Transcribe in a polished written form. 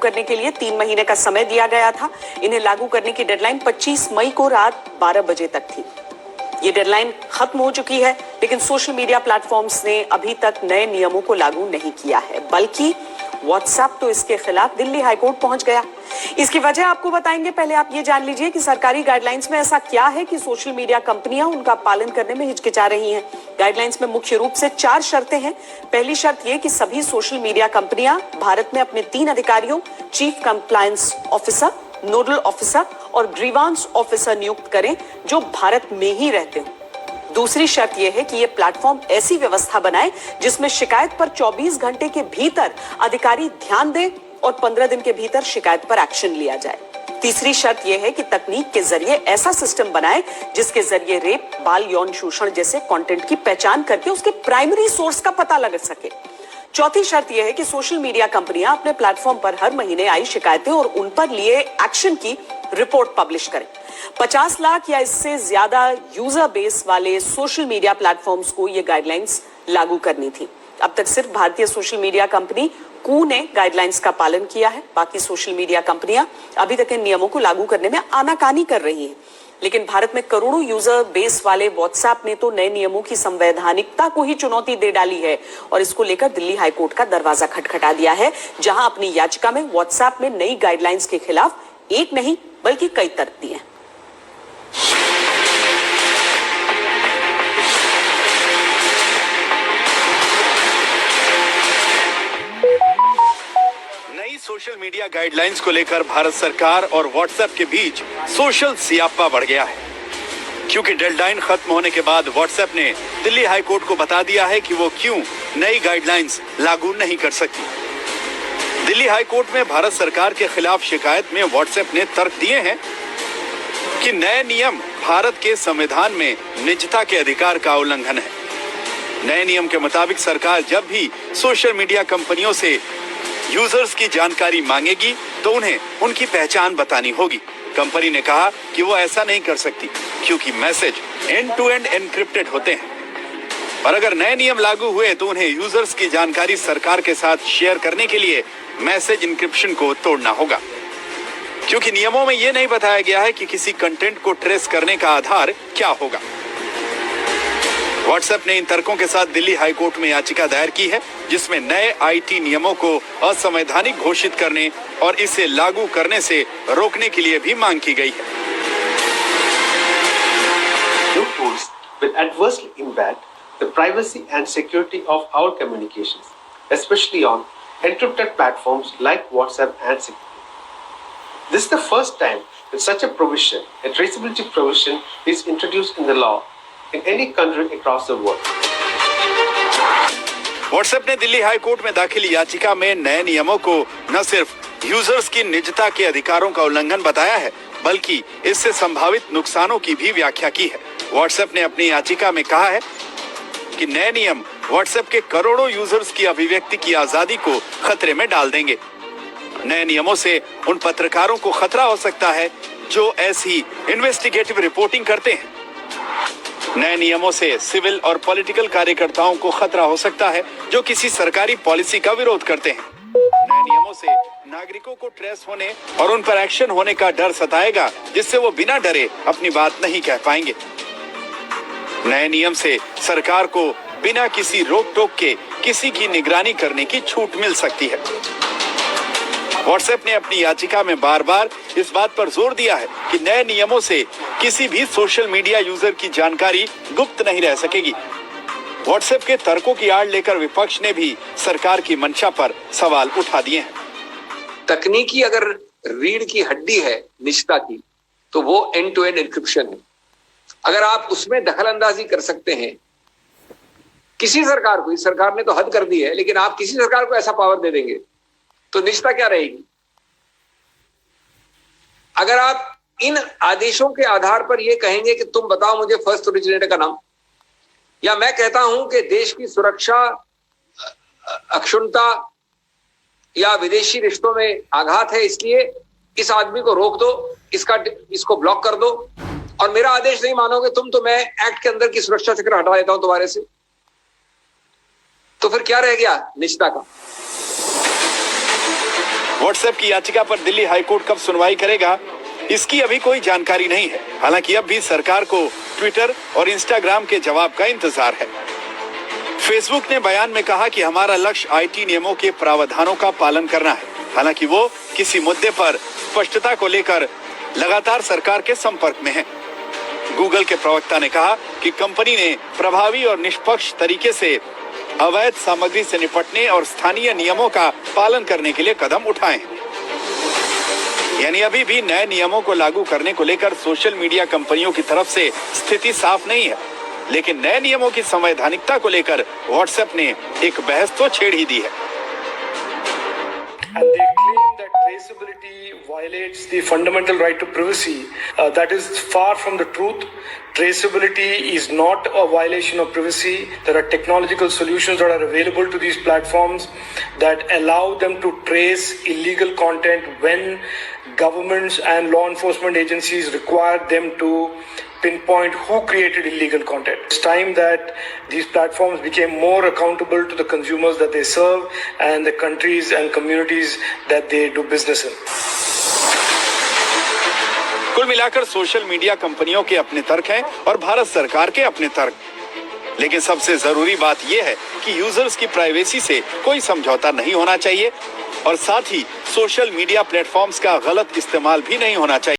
करने के लिए 3 महीने का समय दिया गया था। इन्हें लागू करने की डेडलाइन 25 मई को रात 12 बजे तक थी। ये डेडलाइन खत्म हो चुकी है, लेकिन सोशल मीडिया प्लेटफॉर्म्स ने अभी तक नए नियमों को लागू नहीं किया है, बल्कि व्हाट्सएप तो इसके खिलाफ दिल्ली हाईकोर्ट पहुंच गया। इसकी वजह आपको बताएंगे। पहले आप ये जान लीजिए कि सरकारी गाइडलाइंस में ऐसा क्या है कि सोशल मीडिया कंपनियां उनका पालन करने में हिचकिचा रही हैं। गाइडलाइंस में मुख्य रूप से 4 शर्तें हैं। पहली शर्त यह कि सभी सोशल मीडिया कंपनियां भारत में अपने 3 अधिकारियों, chief compliance officer, nodal officer और ग्रीवांस ऑफिसर नियुक्त करें जो भारत में ही रहते हो। दूसरी शर्त यह है कि यह प्लेटफॉर्म ऐसी व्यवस्था बनाए जिसमें शिकायत पर 24 घंटे के भीतर अधिकारी ध्यान दे और 15 दिन के भीतर शिकायत पर एक्शन लिया जाए। तीसरी शर्त यह है कि तकनीक के जरिए ऐसा सिस्टम बनाए जिसके जरिए रेप, बाल यौन शोषण जैसे कंटेंट की पहचान करके उसके प्राइमरी सोर्स का पता लग सके। चौथी शर्त यह है कि सोशल मीडिया कंपनियां अपने प्लेटफॉर्म पर हर महीने आई शिकायतें और उन पर लिए एक्शन की रिपोर्ट पब्लिश करें। 50 लाख या इससे ज्यादा यूजर बेस वाले सोशल मीडिया प्लेटफॉर्म्स को ये गाइडलाइंस लागू करनी थी। अब तक सिर्फ भारतीय सोशल मीडिया कंपनी कू ने गाइडलाइंस का पालन किया है। बाकी सोशल मीडिया कंपनियां अभी तक इन नियमों को लागू करने में आनाकानी कर रही हैं। लेकिन भारत में करोड़ों यूजर बेस वाले व्हाट्सएप ने तो नए नियमों की संवैधानिकता को ही चुनौती दे डाली है और इसको लेकर दिल्ली हाईकोर्ट का दरवाजा खटखटा दिया है, जहां अपनी याचिका में व्हाट्सएप में नई गाइडलाइंस के खिलाफ एक नहीं बल्कि कई तर्क दिए हैं। सोशल मीडिया गाइडलाइंस को लेकर भारत सरकार और व्हाट्सएप के बीच सोशल सियापा बढ़ गया है, क्योंकि डेडलाइन खत्म होने के बाद व्हाट्सएप ने दिल्ली हाईकोर्ट को बता दिया है कि वो क्यों नई गाइडलाइंस लागू नहीं कर सकती। दिल्ली हाईकोर्ट में भारत सरकार के खिलाफ शिकायत में व्हाट्सएप ने तर्क दिए हैं कि नए नियम भारत के संविधान में निजता के अधिकार का उल्लंघन है। नए नियम के मुताबिक सरकार जब भी सोशल मीडिया कंपनियों से यूजर्स की जानकारी मांगेगी तो उन्हें उनकी पहचान बतानी होगी। कंपनी ने कहा कि वो ऐसा नहीं कर सकती क्योंकि message end to end encrypted होते हैं और अगर नए नियम लागू हुए तो उन्हें यूजर्स की जानकारी सरकार के साथ शेयर करने के लिए मैसेज इंक्रिप्शन को तोड़ना होगा, क्योंकि नियमों में यह नहीं बताया गया है कि किसी कंटेंट को ट्रेस करने का आधार क्या होगा। व्हाट्सएप ने इन तर्कों के साथ दिल्ली हाईकोर्ट में याचिका दायर की है, जिसमें नए आईटी नियमों को असंवैधानिक घोषित करने और इसे लागू करने से रोकने के लिए भी मांग की गई है। New rules will adversely impact the privacy and security of our communications, especially on encrypted platforms like WhatsApp and Signal. This is the first time that such a provision, a traceability provision, is introduced in the law in any country across the world. WhatsApp ने Delhi high court में दाखिल याचिका में नए नियमों को न सिर्फ यूजर्स की निजता के अधिकारों का उल्लंघन बताया है, बल्कि इससे संभावित नुकसानों की भी व्याख्या की है। व्हाट्सएप ने अपनी याचिका में कहा है कि नए नियम व्हाट्सएप के करोड़ों यूजर्स की अभिव्यक्ति की आजादी को खतरे में डाल देंगे। नए नियमों से उन पत्रकारों को खतरा हो सकता है जो ऐसी इन्वेस्टिगेटिव रिपोर्टिंग करते हैं। नए नियमों से सिविल और पॉलिटिकल कार्यकर्ताओं को खतरा हो सकता है जो किसी सरकारी पॉलिसी का विरोध करते हैं। नए नियमों से नागरिकों को ट्रेस होने और उन पर एक्शन होने का डर सताएगा, जिससे वो बिना डरे अपनी बात नहीं कह पाएंगे। नए नियम से सरकार को बिना किसी रोक टोक के किसी की निगरानी करने की छूट मिल सकती है। व्हाट्सएप ने अपनी याचिका में बार बार इस बात पर जोर दिया है कि नए नियमों से किसी भी सोशल मीडिया यूजर की जानकारी गुप्त नहीं रह सकेगी। व्हाट्सएप के तर्कों की आड़ लेकर विपक्ष ने भी सरकार की मंशा पर सवाल उठा दिए हैं। तकनीकी अगर रीढ़ की हड्डी है निजता की, तो वो एंड टू एंड एन्क्रिप्शन है। अगर आप उसमें दखल अंदाजी कर सकते हैं, किसी सरकार को, इस सरकार ने तो हद कर दी है, लेकिन आप किसी सरकार को ऐसा पावर दे देंगे तो निजता क्या रहेगी? अगर आप इन आदेशों के आधार पर यह कहेंगे कि तुम बताओ मुझे फर्स्ट ओरिजिनेटर का नाम, या मैं कहता हूं कि देश की सुरक्षा, अक्षुण्णता या विदेशी रिश्तों में आघात है, इसलिए इस आदमी को रोक दो, इसको ब्लॉक कर दो, और मेरा आदेश नहीं मानोगे तुम, तो मैं एक्ट के अंदर की सुरक्षा चक्र हटा देता हूं तुम्हारे से, तो फिर क्या रह गया निजता का? व्हाट्सएप की याचिका पर दिल्ली हाईकोर्ट कब सुनवाई करेगा, इसकी अभी कोई जानकारी नहीं है। हालांकि अब भी सरकार को ट्विटर और इंस्टाग्राम के जवाब का इंतजार है। फेसबुक ने बयान में कहा कि हमारा लक्ष्य आईटी नियमों के प्रावधानों का पालन करना है। हालांकि वो किसी मुद्दे पर स्पष्टता को लेकर लगातार सरकार के संपर्क में है। गूगल के प्रवक्ता ने कहा कि कंपनी ने प्रभावी और निष्पक्ष तरीके से अवैध सामग्री से निपटने और स्थानीय नियमों का पालन करने के लिए कदम उठाए हैं। यानी अभी भी नए नियमों को लागू करने को लेकर सोशल मीडिया कंपनियों की तरफ से स्थिति साफ नहीं है, लेकिन नए नियमों की संवैधानिकता को लेकर व्हाट्सएप ने एक बहस तो छेड़ ही दी है। And they claim that traceability violates the fundamental right to privacy. That is far from the truth. Traceability is not a violation of privacy. There are technological solutions that are available to these platforms that allow them to trace illegal content when governments and law enforcement agencies require them to pinpoint who created illegal content. It's time that these platforms became more accountable to the consumers that they serve and the countries and communities that they do business in. कुल मिलाकर social media कंपनियों के अपने तर्क हैं और भारत सरकार के अपने तर्क। लेकिन सबसे जरूरी बात यह है कि यूजर्स की प्राइवेसी से कोई समझौता नहीं होना चाहिए और साथ ही सोशल मीडिया प्लेटफॉर्म्स का गलत इस्तेमाल भी नहीं होना चाहिए।